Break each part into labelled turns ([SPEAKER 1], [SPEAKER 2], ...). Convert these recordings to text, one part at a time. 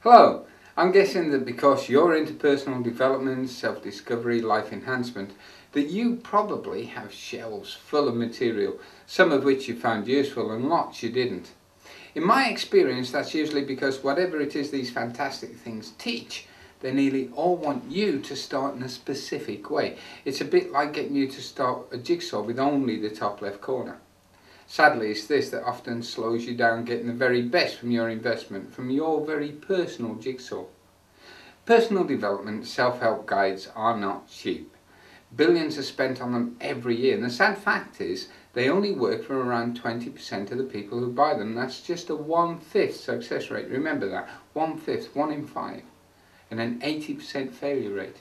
[SPEAKER 1] Hello, I'm guessing that because you're into personal development, self-discovery, life enhancement, that you probably have shelves full of material, some of which you found useful and lots you didn't. In my experience, that's usually because whatever it is these fantastic things teach, they nearly all want you to start in a specific way. It's a bit like getting you to start a jigsaw with only the top left corner. Sadly, it's this that often slows you down getting the very best from your investment, from your very personal jigsaw. Personal development self-help guides are not cheap. Billions are spent on them every year, and the sad fact is they only work for around 20% of the people who buy them. That's just a 1/5 success rate. Remember that, 1/5, 1 in 5, and an 80% failure rate.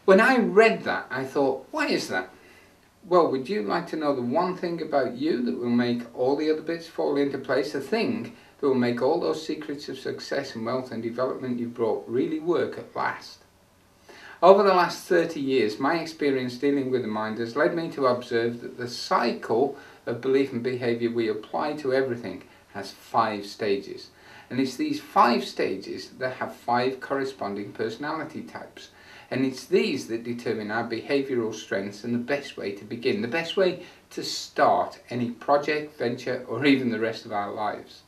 [SPEAKER 1] When I read that, I thought, why is that? Well, would you like to know the one thing about you that will make all the other bits fall into place? The thing that will make all those secrets of success and wealth and development you brought really work at last? Over the last 30 years, my experience dealing with the mind has led me to observe that the cycle of belief and behaviour we apply to everything has 5 stages. And it's these 5 stages that have 5 corresponding personality types. And it's these that determine our behavioural strengths and the best way to begin, the best way to start any project, venture, or even the rest of our lives.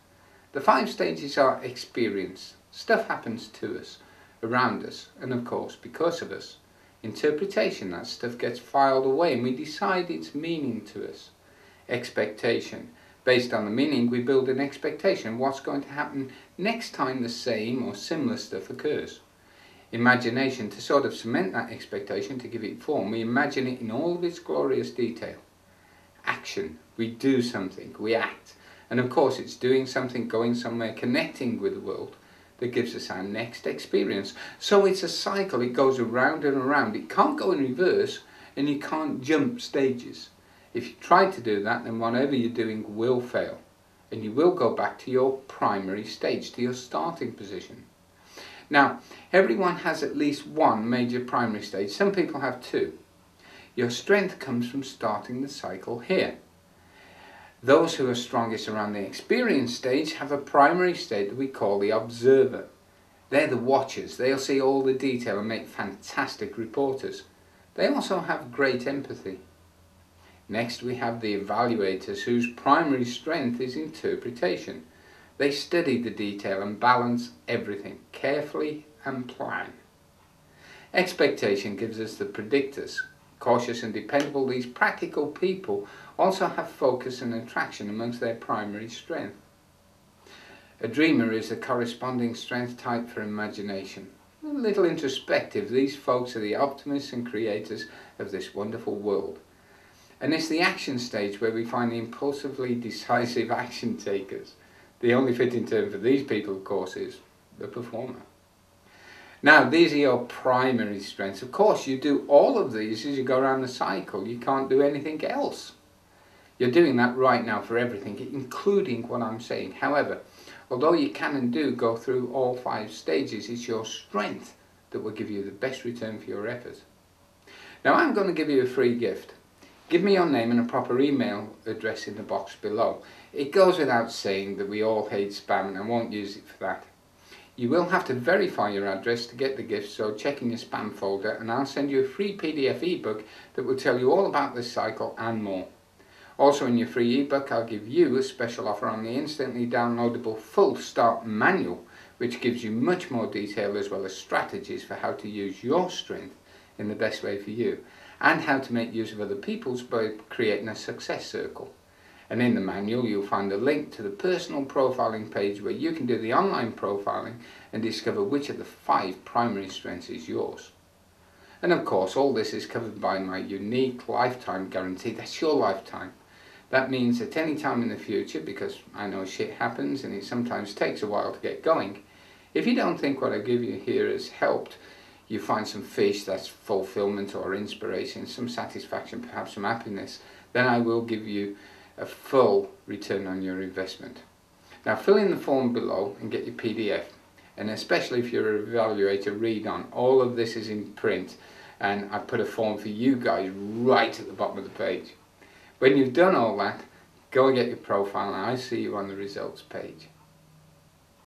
[SPEAKER 1] The 5 stages are experience. Stuff happens to us, around us, and of course because of us. Interpretation, that stuff gets filed away and we decide its meaning to us. Expectation. Based on the meaning, we build an expectation of what's going to happen next time the same or similar stuff occurs. Imagination, to sort of cement that expectation, to give it form, we imagine it in all of its glorious detail. Action, we do something, we act, and of course it's doing something, going somewhere, connecting with the world that gives us our next experience. So it's a cycle, it goes around and around, it can't go in reverse and you can't jump stages. If you try to do that, then whatever you're doing will fail and you will go back to your primary stage, to your starting position. Now, everyone has at least one major primary stage. Some people have 2. Your strength comes from starting the cycle here. Those who are strongest around the experience stage have a primary state that we call the observer. They're the watchers. They'll see all the detail and make fantastic reporters. They also have great empathy. Next, we have the evaluators, whose primary strength is interpretation. They study the detail and balance everything carefully and plan. Expectation gives us the predictors. Cautious and dependable, these practical people also have focus and attraction amongst their primary strength. A dreamer is a corresponding strength type for imagination. A little introspective, these folks are the optimists and creators of this wonderful world. And it's the action stage where we find the impulsively decisive action takers. The only fitting term for these people, of course, is the performer. Now, these are your primary strengths. Of course, you do all of these as you go around the cycle. You can't do anything else. You're doing that right now for everything, including what I'm saying. However, although you can and do go through all 5 stages, it's your strength that will give you the best return for your effort. Now, I'm going to give you a free gift. Give me your name and a proper email address in the box below. It goes without saying that we all hate spam and I won't use it for that. You will have to verify your address to get the gift, so check in your spam folder and I'll send you a free PDF ebook that will tell you all about this cycle and more. Also in your free ebook I'll give you a special offer on the instantly downloadable full start manual, which gives you much more detail as well as strategies for how to use your strength in the best way for you, and how to make use of other people's by creating a success circle. And in the manual you'll find a link to the personal profiling page where you can do the online profiling and discover which of the 5 primary strengths is yours. And of course all this is covered by my unique lifetime guarantee. That's your lifetime. That means at any time in the future, because I know shit happens and it sometimes takes a while to get going, if you don't think what I give you here has helped you find some fish, that's fulfillment or inspiration, some satisfaction, perhaps some happiness, then I will give you a full return on your investment. Now fill in the form below and get your PDF, and especially if you're an evaluator, read on. All of this is in print and I put a form for you guys right at the bottom of the page. When you've done all that, go and get your profile and I'll see you on the results page.